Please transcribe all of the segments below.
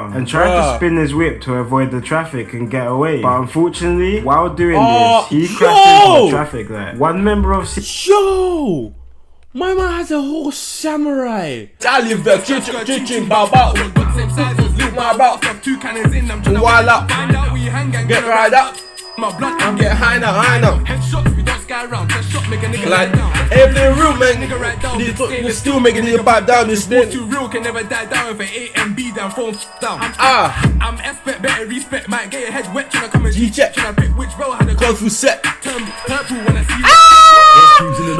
car and tried to spin his whip to avoid the traffic and get away. But unfortunately, while doing this, he crashed into the traffic light. One member of Yo! My man has a whole samurai. I live there, chin, bow, bow. Look my about, wild up, get right up. I'm get high now. Like, every room, man, you still making it pipe down this thing. Too real can never die down with A and B down, phone down. I'm expert, better respect, might get your head wet, tryna come and G-check, tryna pick which row had a kung fu set. Turn purple when I see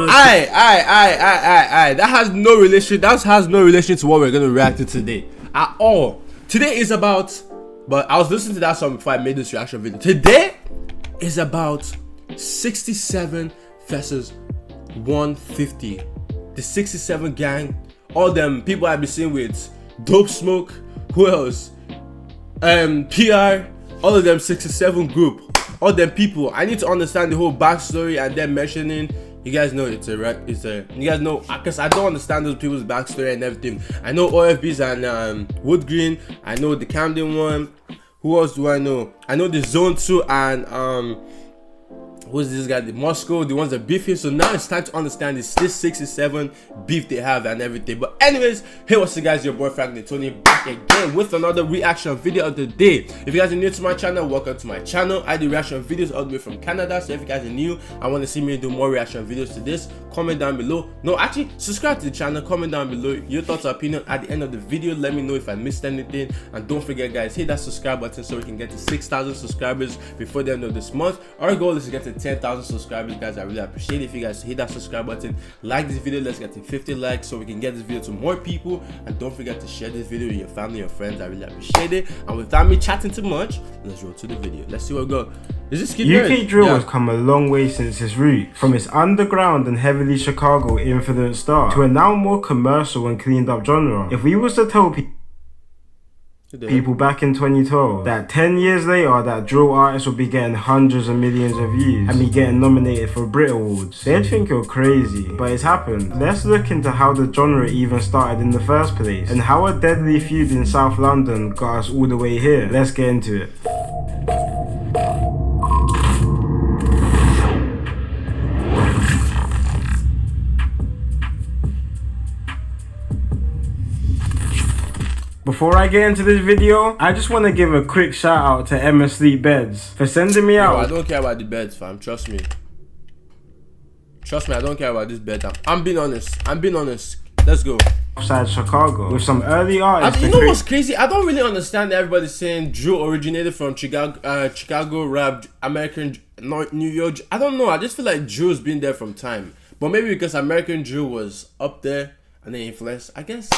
Aye. That has no relation to what we're gonna react to today at all. Today is about, but I was listening to that song before I made this reaction video. Today is about 67 versus 150. The 67 gang, all them people I've been seeing with Dope Smoke, who else? PR, all of them 67 group, all them people. I need to understand the whole backstory and then mentioning. You guys know you guys know, because I don't understand those people's backstory and everything. I know OFBs and Wood Green. I know the Camden one. Who else do I know? I know the Zone 2 and who's this guy? The Moscow, the ones that beef here. So now it's time to understand this 67 beef they have and everything. But anyways, hey, what's up guys, your boy Frank Tony back again with another reaction video of the day. If you guys are new to my channel, welcome to my channel. I do reaction videos all the way from Canada. So if you guys are new and want to see me do more reaction videos to this, comment down below. No, actually subscribe to the channel, comment down below your thoughts or opinion at the end of the video. Let me know if I missed anything, and don't forget guys, hit that subscribe button so we can get to 6,000 subscribers before the end of this month. Our goal is to get to 10,000 subscribers guys. I really appreciate it if you guys hit that subscribe button, like this video. Let's get to 50 likes so we can get this video to more people, and don't forget to share this video with your family, your friends. I really appreciate it. And without me chatting too much, let's roll to the video. Let's see what we got. Is this UK drill has come a long way since its root, from its underground and heavily Chicago influenced start to a now more commercial and cleaned up genre. If we was to tell people back in 2012 that 10 years later that drill artists would be getting hundreds of millions of views and be getting nominated for Brit Awards, they'd think you're crazy, but it's happened. Let's look into how the genre even started in the first place and how a deadly feud in South London got us all the way here. Let's get into it. Before I get into this video, I just want to give a quick shout out to Emma Sleep Beds for sending me out. No, I don't care about the beds, fam. Trust me. Trust me, I don't care about this bed. I'm being honest. Let's go. Outside Chicago with some early artists. You know what's crazy? I don't really understand everybody saying drill originated from Chicago rap, American, New York. I don't know. I just feel like drill's been there from time. But maybe because American drill was up there and then influenced. I guess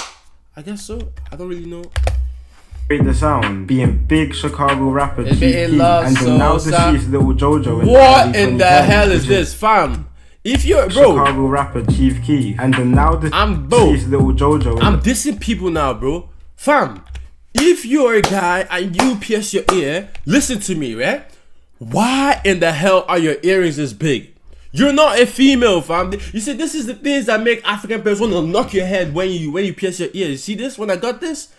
so. I don't really know. The sound being big Chicago rapper Chief Keef and the now deceased Little Jojo. What in the hell is this, fam? If you're bro, Chicago rapper Chief Keef and the now deceased Little Jojo. I'm dissing people now, bro. Fam, if you're a guy and you pierce your ear, listen to me, right? Why in the hell are your earrings this big? You're not a female, fam. You see, this is the things that make African parents want to knock your head when you pierce your ear. You see this? When I got this,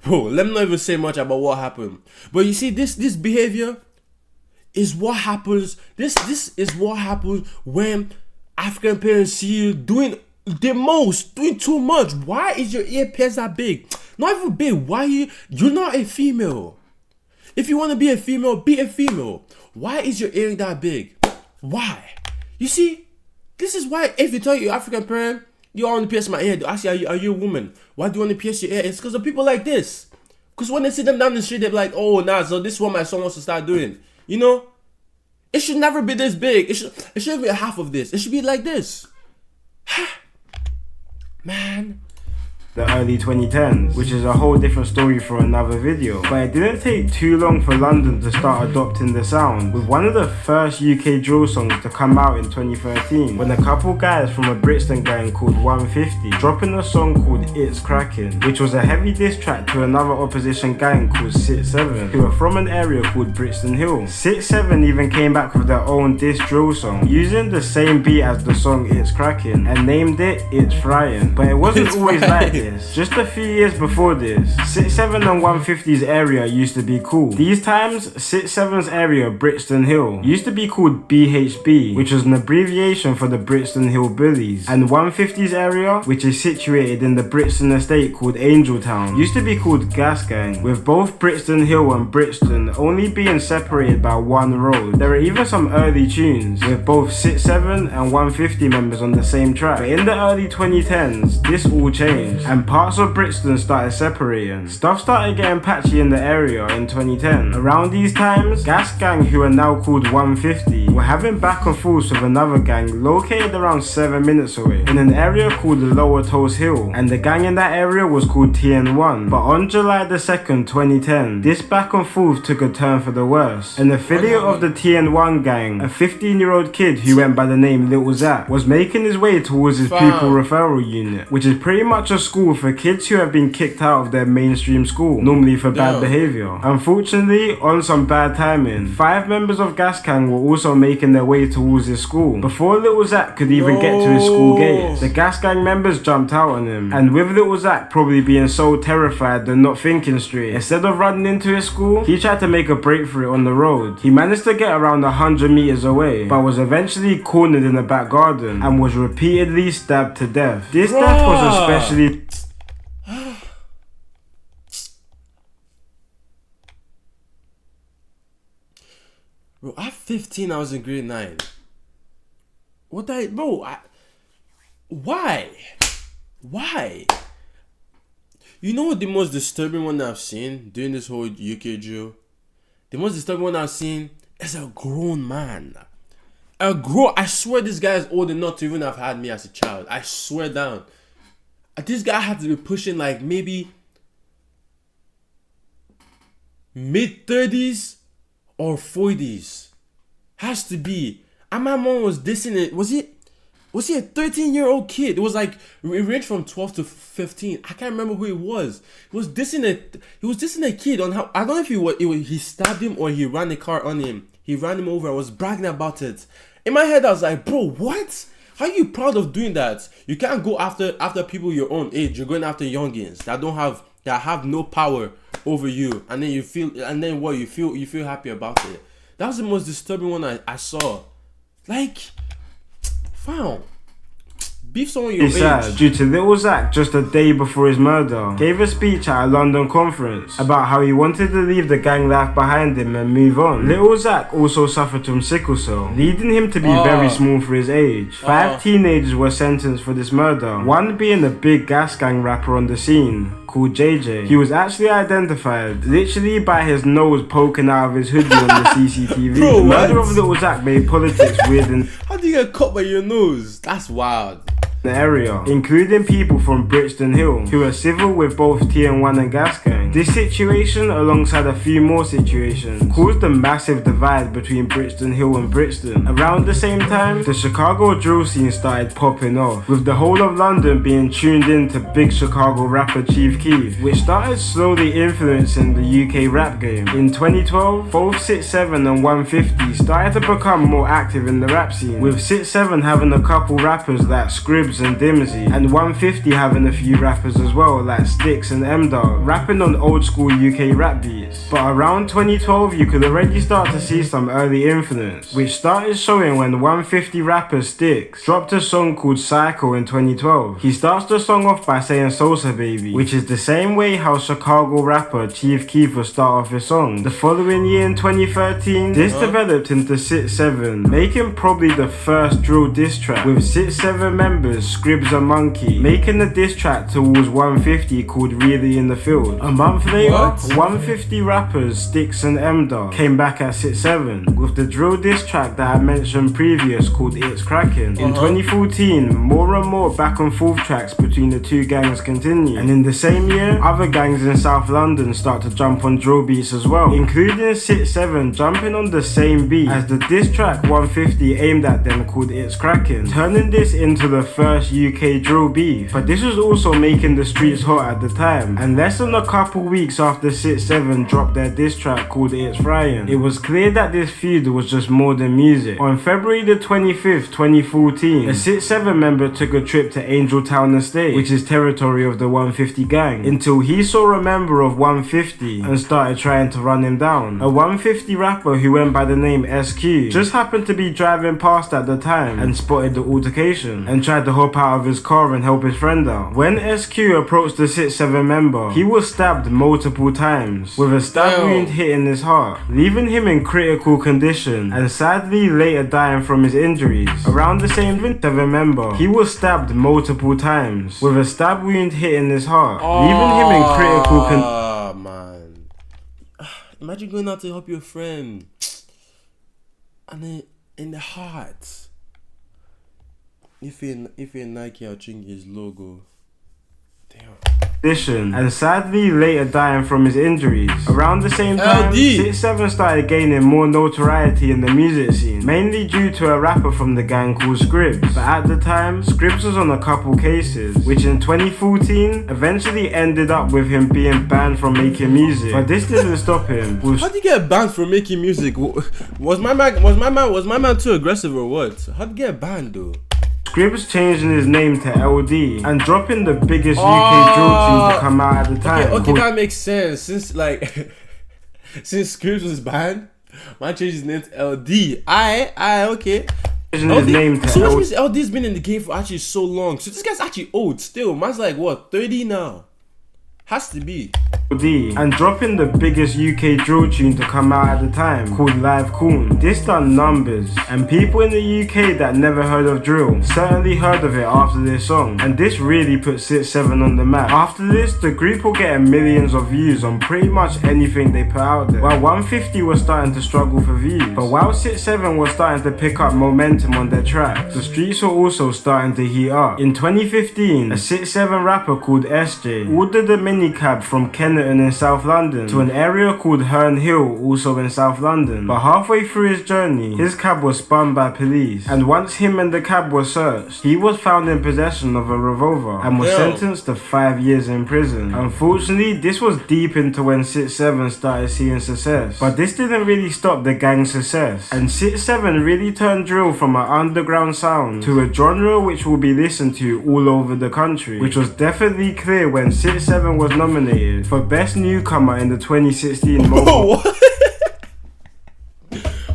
bro, let me not even say much about what happened. But you see, this behavior is what happens. This is what happens when African parents see you doing too much. Why is your ear pierced that big? Not even big. Why you're not a female? If you want to be a female, be a female. Why is your earring that big? Why? You see, this is why if you tell your African parent, you want to pierce my ear, ask you, are you a woman? Why do you want to pierce your ear? It's because of people like this. Because when they see them down the street, they're like, oh, nah, so this is what my son wants to start doing. You know? It should never be this big. It shouldn't be half of this. It should be like this. Man. The early 2010s, which is a whole different story for another video. But it didn't take too long for London to start adopting the sound, with one of the first UK drill songs to come out in 2013, when a couple guys from a Brixton gang called 150 dropping a song called It's Crackin', which was a heavy diss track to another opposition gang called 6-7, who are from an area called Brixton Hill. 6-7 even came back with their own diss drill song, using the same beat as the song It's Crackin', and named it It's Fryin'. But it wasn't always like this. this. Just a few years before this, 67 and 150's area used to be cool. These times, 67's area, Brixton Hill, used to be called BHB, which was an abbreviation for the Brixton Hill Bullies, and 150's area, which is situated in the Brixton estate called Angeltown, used to be called Gas Gang, with both Brixton Hill and Brixton only being separated by one road. There are even some early tunes, with both 67 and 150 members on the same track, but in the early 2010s, this all changed, and parts of Brixton started separating. Stuff started getting patchy in the area in 2010. Around these times, Gas Gang, who are now called 150, were having back and forths with another gang located around 7 minutes away, in an area called the Lower Toes Hill, and the gang in that area was called TN1. But on July the 2nd, 2010, this back and forth took a turn for the worse. An affiliate of the TN1 gang, a 15-year-old kid who went by the name Little Zach, was making his way towards his pupil referral unit, which is pretty much a school for kids who have been kicked out of their mainstream school, normally for bad behaviour. Unfortunately, on some bad timing, 5 members of Gas Gang were also making their way towards his school. Before Little Zach could even get to his school gates, the Gas Gang members jumped out on him, and with Little Zach probably being so terrified and not thinking straight, instead of running into his school, he tried to make a break for it on the road. He managed to get around 100 meters away, but was eventually cornered in the back garden and was repeatedly stabbed to death. This death was especially... Bro, at 15, I was in grade 9. What the heck? Bro, why? Why? You know what the most disturbing one that I've seen during this whole UK drill? The most disturbing one I've seen is a grown man. I swear this guy is old enough to even have had me as a child. I swear down. This guy had to be pushing like maybe mid-30s or 40s. Has to be. And my mom was dissing it. Was he a 13-year-old kid? It was like, it ranged from 12 to 15. I can't remember who it was. He was dissing a kid on how, I don't know if he stabbed him or he ran a car on him. He ran him over and was bragging about it. In my head, I was like, bro, what? How are you proud of doing that? You can't go after people your own age. You're going after youngins that have no power over you, and then you feel happy about it. That was the most disturbing one I saw. Like, found. Beef someone your age. Due to Little Zach, just a day before his murder, gave a speech at a London conference about how he wanted to leave the gang life behind him and move on. Little Zach also suffered from sickle cell, leading him to be very small for his age. 5 teenagers were sentenced for this murder, one being a big Gas Gang rapper on the scene called JJ. He was actually identified literally by his nose poking out of his hoodie on the CCTV. Bro, the murder of Little Zach made politics weird and... How do you get caught by your nose? That's wild. The area, including people from Brixton Hill, who are civil with both TN1 and Gas Gang. This situation, alongside a few more situations, caused a massive divide between Brixton Hill and Brixton. Around the same time, the Chicago drill scene started popping off, with the whole of London being tuned in to big Chicago rapper Chief Keef, which started slowly influencing the UK rap game. In 2012, both 67 and 150 started to become more active in the rap scene, with 67 having a couple rappers like Scribs and Dimsy, and 150 having a few rappers as well like Sticks and mdot, rapping on old school UK rap beats. But around 2012 you could already start to see some early influence, which started showing when 150 rapper Sticks dropped a song called Psycho in 2012. He starts the song off by saying Sosa baby, which is the same way how Chicago rapper Chief Keef would start off his song. The following year in 2013, this developed into 67, making probably the first drill diss track, with 67 members Scribs and Monkey making a diss track towards 150 called Really in the Field. A month later, 150 rappers Sticks and mdot came back at 67 with the drill diss track that I mentioned previous called It's Crackin'. In 2014, more and more back and forth tracks between the two gangs continue, and in the same year, other gangs in South London start to jump on drill beats as well, including 67 jumping on the same beat as the diss track 150 aimed at them called It's Crackin', turning this into the first UK drill beef. But this was also making the streets hot at the time, and less than a couple couple weeks after 6-7 dropped their diss track called It's Frying, it was clear that this feud was just more than music. On February the 25th, 2014, a 6-7 member took a trip to Angeltown Estate, which is territory of the 150 gang, until he saw a member of 150 and started trying to run him down. A 150 rapper who went by the name SQ just happened to be driving past at the time and spotted the altercation and tried to hop out of his car and help his friend out. When SQ approached the 6-7 member, he was stabbed multiple times with a stab wound hitting his heart, leaving him in critical condition and sadly later dying from his injuries. Around the same 7 member, he was stabbed multiple times with a stab wound hitting his heart, leaving him in critical condition. Man, imagine going out to help your friend and then in the heart. If you're Nike, I'll change his logo. Damn. And sadly later dying from his injuries. Around the same time, 6-7 started gaining more notoriety in the music scene, mainly due to a rapper from the gang called Scribs. But at the time, Scribs was on a couple cases, which in 2014 eventually ended up with him being banned from making music. But this didn't stop him. How did you get banned from making music? Was my man too aggressive or what? How'd you get banned though? Scribs changing his name to LD and dropping the biggest UK drill tune to come out at the time. Okay, that makes sense. Since since Scribs was banned, man changed his name to LD. Okay. His name to so which means LD's been in the game for actually so long. So this guy's actually old still. Man's like what, 30 now? Has to be. And dropping the biggest UK drill tune to come out at the time, called Live Coon. This done numbers, and people in the UK that never heard of drill certainly heard of it after this song, and this really put 6-7 on the map. After this, the group were getting millions of views on pretty much anything they put out there, while 150 was starting to struggle for views. But while 6-7 was starting to pick up momentum on their tracks, the streets were also starting to heat up. In 2015, a 6-7 rapper called SJ ordered a minicab from Kennett in South London to an area called Herne Hill, also in South London. But halfway through his journey, his cab was spun by police, and once him and the cab were searched, he was found in possession of a revolver and was sentenced to 5 years in prison. Unfortunately, this was deep into when 6-7 started seeing success, but this didn't really stop the gang's success, and 6-7 really turned drill from an underground sound to a genre which will be listened to all over the country, which was definitely clear when 6-7 was nominated for Best Newcomer in the 2016 mobile.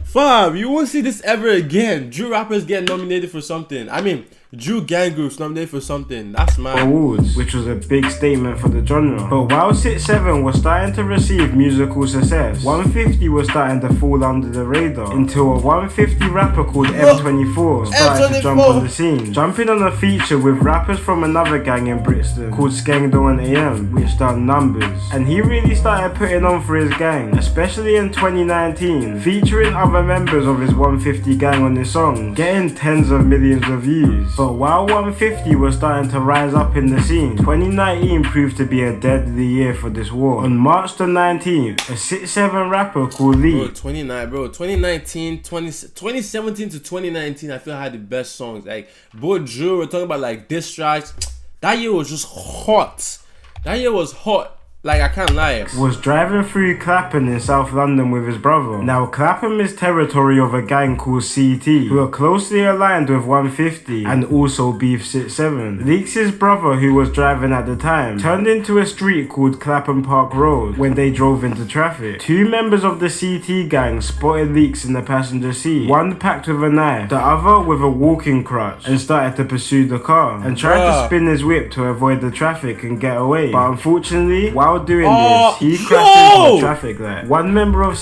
Fam, you won't see this ever again. Drew rappers get nominated for something. I mean, Drew gang groups nominated for something. That's mad. Awards, which was a big statement for the genre. But while 6-7 was starting to receive musical success, 150 was starting to fall under the radar until a 150 rapper called M24 started to jump on the scene, jumping on a feature with rappers from another gang in Brixton called Skengdo and AM, which done numbers. And he really started putting on for his gang, especially in 2019, featuring other members of his 150 gang on his song, getting tens of millions of views. But while 150 was starting to rise up in the scene, 2019 proved to be a deadly year for this war. On March the 19th, a 6-7 rapper called Lee. 2017 to 2019, I feel I had the best songs. Like, both Drew, we're talking about like diss tracks. That year was just hot. That year was hot. Like, I can't lie. Was driving through Clapham in South London with his brother. Now, Clapham is territory of a gang called CT, who are closely aligned with 150 and also beef 6-7. Leaks' brother, who was driving at the time, turned into a street called Clapham Park Road when they drove into traffic. 2 members of the CT gang spotted Leaks in the passenger seat, one packed with a knife, the other with a walking crutch, and started to pursue the car and tried to spin his whip to avoid the traffic and get away. But unfortunately, while doing this, he crashed into the traffic light. One member of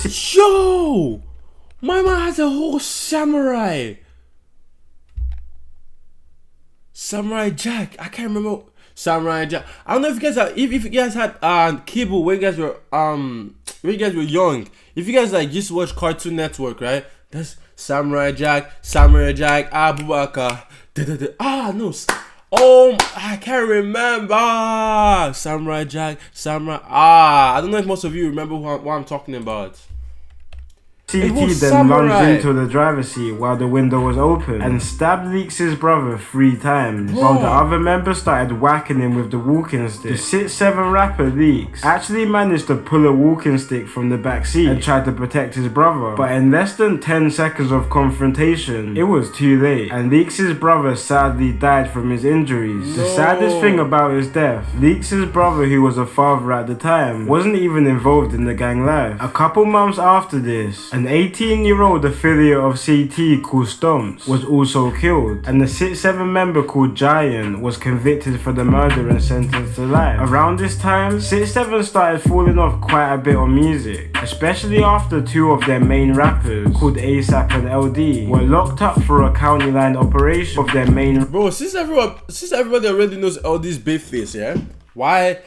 my man has a whole samurai Jack. I can't remember Samurai Jack. I don't know if you guys have, if you guys had cable when you guys were young. If you guys like used to watch Cartoon Network, right? That's Samurai Jack, Abubakar. No. Oh, I can't remember. Samurai Jack, I don't know if most of you remember what I'm talking about. CT then lunged into the driver's seat while the window was open and stabbed Leeks' brother 3 times, while the other members started whacking him with the walking stick. The 6'7" rapper Leeks actually managed to pull a walking stick from the back seat and tried to protect his brother, but in less than 10 seconds of confrontation, it was too late, and Leeks' brother sadly died from his injuries. The saddest thing about his death, Leeks' brother, who was a father at the time, wasn't even involved in the gang life. A couple months after this, an 18-year-old affiliate of CT called Stomps was also killed, and the 6'7" member called Giant was convicted for the murder and sentenced to life. Around this time, 6'7" started falling off quite a bit on music, especially after 2 of their main rappers, called ASAP and LD, were locked up for a county line operation of their main... Bro, since everybody already knows LD's big face, yeah? Why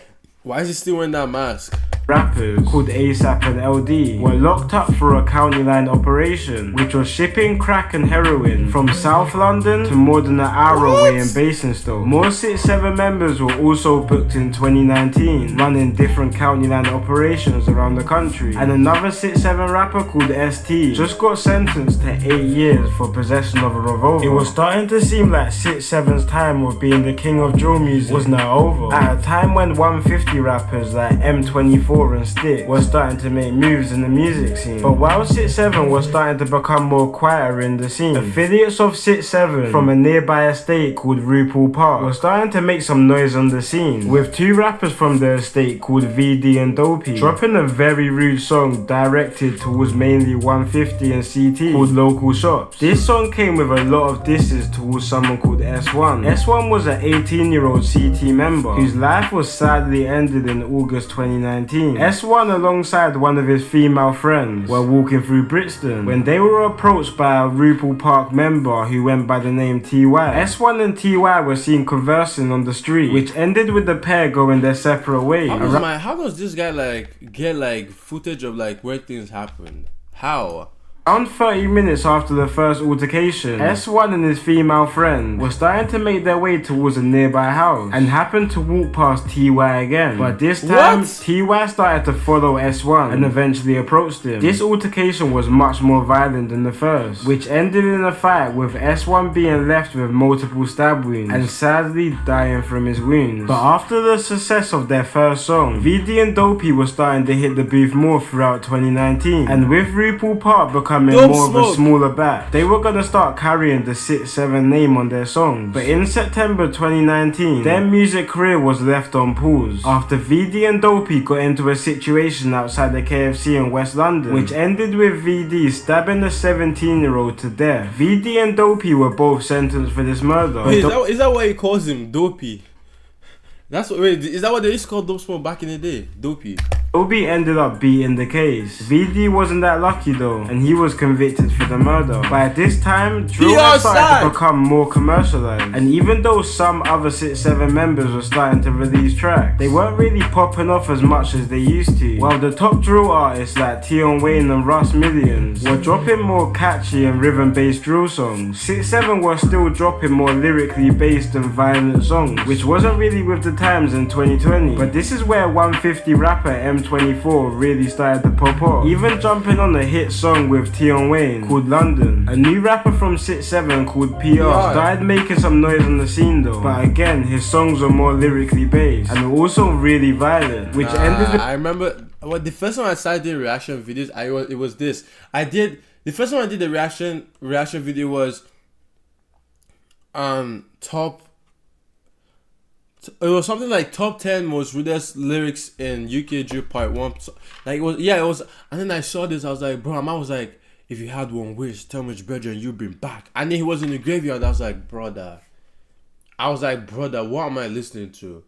is he still wearing that mask? Rappers called ASAP and LD were locked up for a county line operation which was shipping crack and heroin from South London to more than an hour away in Basingstoke. More 6'7" members were also booked in 2019 running different county line operations around the country, and another 6'7" rapper called ST just got sentenced to 8 years for possession of a revolver. It was starting to seem like 6'7's time of being the king of drill music was now over, at a time when 150 rappers like M24 and Stick were starting to make moves in the music scene. But while 6'7 was starting to become more quieter in the scene, affiliates of 6'7 from a nearby estate called Rupel Park were starting to make some noise on the scene, with 2 rappers from the estate called VD and Dopey dropping a very rude song directed towards mainly 150 and CT called Local Shops. This song came with a lot of disses towards someone called S1. S1 was an 18-year-old CT member whose life was sadly ended in August 2019. S1 alongside one of his female friends were walking through Brixton when they were approached by a Rupel Park member who went by the name TY. S1 and TY were seen conversing on the street, which ended with the pair going their separate ways. How does this guy get footage of where things happened? How? Around 30 minutes after the first altercation, S1 and his female friend were starting to make their way towards a nearby house and happened to walk past TY again. But this time, TY started to follow S1 and eventually approached him. This altercation was much more violent than the first, which ended in a fight with S1 being left with multiple stab wounds and sadly dying from his wounds. But after the success of their first song, VD and Dopey were starting to hit the booth more throughout 2019, and with Rupel Park becoming more of a smaller bat, they were gonna start carrying the 6'7 name on their songs. But in September 2019, their music career was left on pause after VD and Dopey got into a situation outside the KFC in West London, which ended with VD stabbing a 17-year-old to death. VD and Dopey were both sentenced for this murder. Wait, is that why he calls him Dopey? Is that what they used to call Dope Smoke back in the day? Dopey. Dopey ended up beating the case. VD wasn't that lucky though, and he was convicted for the murder. By this time, drill had started to become more commercialized, and even though some other 6'7 members were starting to release tracks, they weren't really popping off as much as they used to. While the top drill artists like Tion Wayne and Russ Millions were dropping more catchy and rhythm-based drill songs, 6'7 were still dropping more lyrically based and violent songs, which wasn't really with the times in 2020. But this is where 150 rapper M24 really started to pop off, even jumping on a hit song with Tion Wayne called London. A new rapper from 6'7 called PR started making some noise on the scene though, but again his songs were more lyrically based and were also really violent, which ended I remember the first time I started doing reaction videos, it was this. The first time I did the reaction video was it was something like top 10 most rudest lyrics in UK Drill Part 1. It was, and then I saw this, I was like, bro, I was like, if you had one wish, tell me which brethren you bring back. And then he was in the graveyard, I was like, brother, what am I listening to?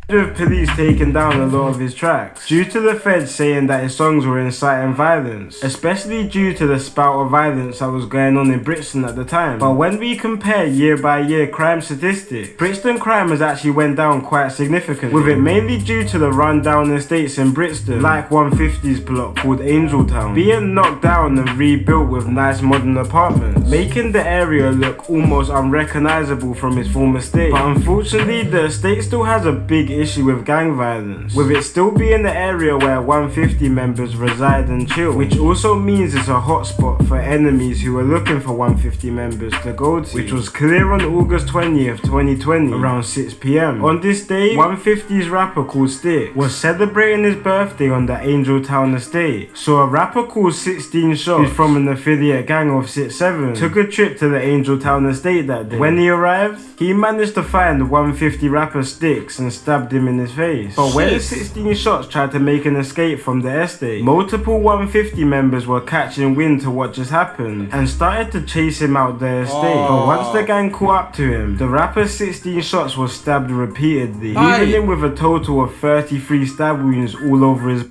With police taking down a lot of his tracks due to the feds saying that his songs were inciting violence, especially due to the spout of violence that was going on in Brixton at the time. But when we compare year by year crime statistics, Brixton crime has actually went down quite significantly, with it mainly due to the rundown estates in Brixton, like 150's block called Angeltown, being knocked down and rebuilt with nice modern apartments, making the area look almost unrecognizable from its former state. But unfortunately, the estate still has a big issue with gang violence, with it still being the area where 150 members reside and chill, which also means it's a hotspot for enemies who are looking for 150 members to go to, which was clear on August 20th, 2020, around 6 PM. On this day, 150's rapper called Stick was celebrating his birthday on the Angeltown estate. So a rapper called 16 Shots, who's from an affiliate gang of 6-7, took a trip to the Angeltown estate that day. When he arrived, he managed to find 150 rapper Sticks and stabbed him in his face. But when 16 Shots tried to make an escape from the estate, multiple 150 members were catching wind to what just happened and started to chase him out the estate. But once the gang caught up to him, the rapper 16 Shots was stabbed repeatedly, leaving him with a total of 33 stab wounds all over his.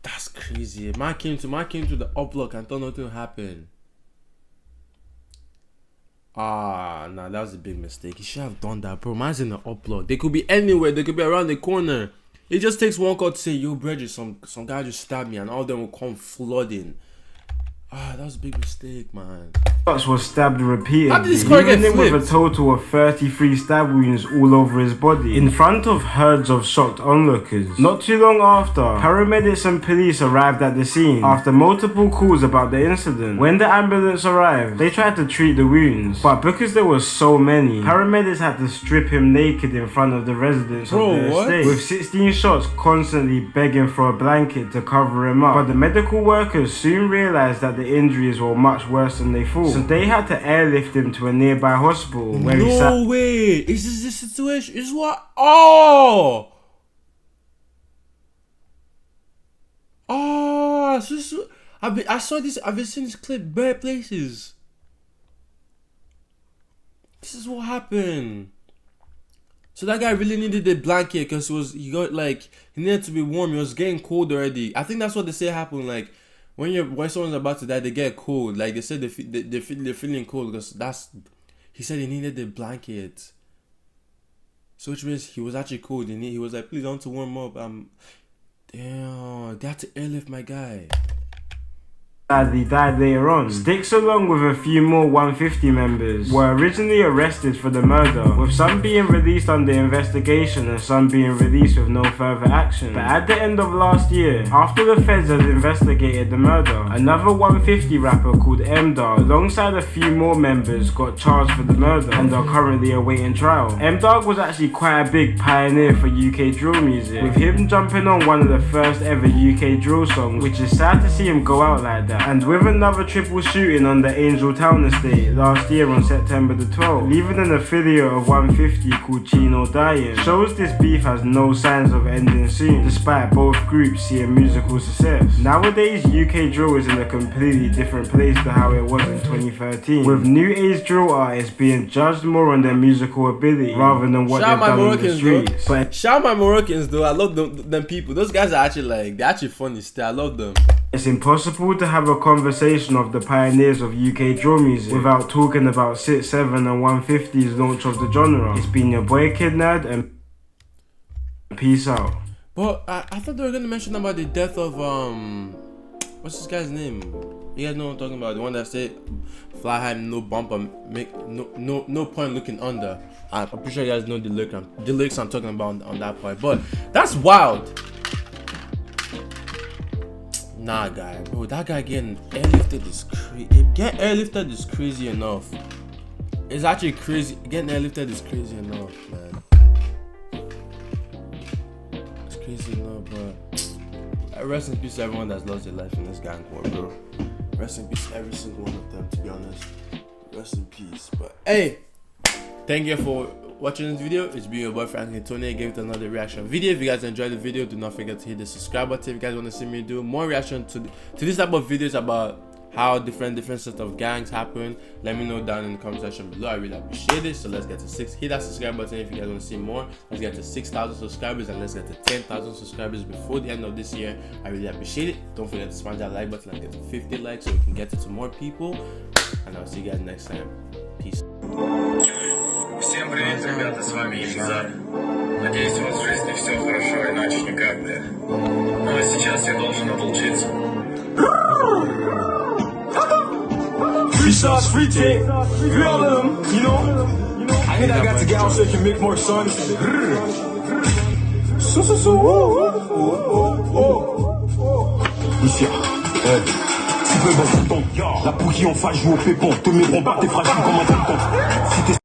That's crazy. Man came to the up block and thought nothing happened. Nah, that was a big mistake. He should have done that, bro. Man's in the up block. They could be anywhere. They could be around the corner. It just takes one call to say, yo, Bridget, some guy just stabbed me, and all of them will come flooding. That was a big mistake, man. Shots was stabbed repeatedly, How did this car get leaving him flipped? with a total of 33 stab wounds all over his body, in front of herds of shocked onlookers. Not too long after, paramedics and police arrived at the scene after multiple calls about the incident. When the ambulance arrived, they tried to treat the wounds, but because there were so many, paramedics had to strip him naked in front of the residents of the estate, with 16 Shots constantly begging for a blanket to cover him up. But the medical workers soon realized that the injuries were much worse than they thought, so they had to airlift him to a nearby hospital where he sat. No way! Is this the situation? Is what? I saw this. I've been seeing this clip bare places. This is what happened. So that guy really needed a blanket because he needed to be warm. It was getting cold already. I think that's what they say happened. Like when someone's about to die, they get cold. Like they said they're feeling cold because he said he needed a blanket. So which means he was actually cold. He was like, please, I want to warm up. Damn, they had to airlift my guy. Sadly died later on. Sticks, along with a few more 150 members, were originally arrested for the murder, with some being released under investigation and some being released with no further action. But at the end of last year, after the feds had investigated the murder, another 150 rapper called mdot, alongside a few more members, got charged for the murder and are currently awaiting trial. mdot was actually quite a big pioneer for UK drill music, with him jumping on one of the first ever UK drill songs, which is sad to see him go out like that. And with another triple shooting on the Angeltown estate last year on September the 12th, leaving an affiliate of 150 called Chino dying, shows this beef has no signs of ending soon, despite both groups seeing musical success. Nowadays, UK drill is in a completely different place to how it was in 2013, with new age drill artists being judged more on their musical ability rather than what they've done in the streets. But shout out my Moroccans though, I love them people. Those guys are actually they're actually funny still. I love them. It's impossible to have a conversation of the pioneers of UK drill music without talking about 6-7 and 150's launch of the genre. It's been your boy Kidnad, and peace out. But I thought they were gonna mention about the death of what's this guy's name? You guys know what I'm talking about? The one that said fly high, no bumper, make no point looking under. I'm pretty sure you guys know the lyrics I'm talking about on that part. But that's wild. Nah, guy, bro, that guy getting airlifted is crazy. Getting airlifted is crazy enough. It's actually crazy. Getting airlifted is crazy enough, man. It's crazy enough, but rest in peace to everyone that's lost their life in this gang war, bro. Rest in peace, every single one of them, to be honest. Rest in peace. But hey, thank you for watching this video. It's been your boy Franklin Tony. I gave it another reaction video. If you guys enjoyed the video, do not forget to hit the subscribe button. If you guys want to see me do more reaction to this type of videos about how different sets of gangs happen, let me know down in the comment section below. I really appreciate it. So let's get to hit that subscribe button if you guys want to see more. Let's get to 6,000 subscribers and let's get to 10,000 subscribers before the end of this year. I really appreciate it. Don't forget to smash that like button and get to 50 likes so we can get it to more people. And I'll see you guys next time. Peace. Всем привет, ребята, с вами Exuslive. Надеюсь, у вас в жизни все хорошо, иначе никак, да? Ну а сейчас я должен отлучиться. Free shots, free kick, free all of them, you know? I think I got to get out so you can make more songs. Ici, tu peux baisser ton. La bougie en face joue au pépon. Te mettront pas, t'es fragile comme un tonton. Si t'es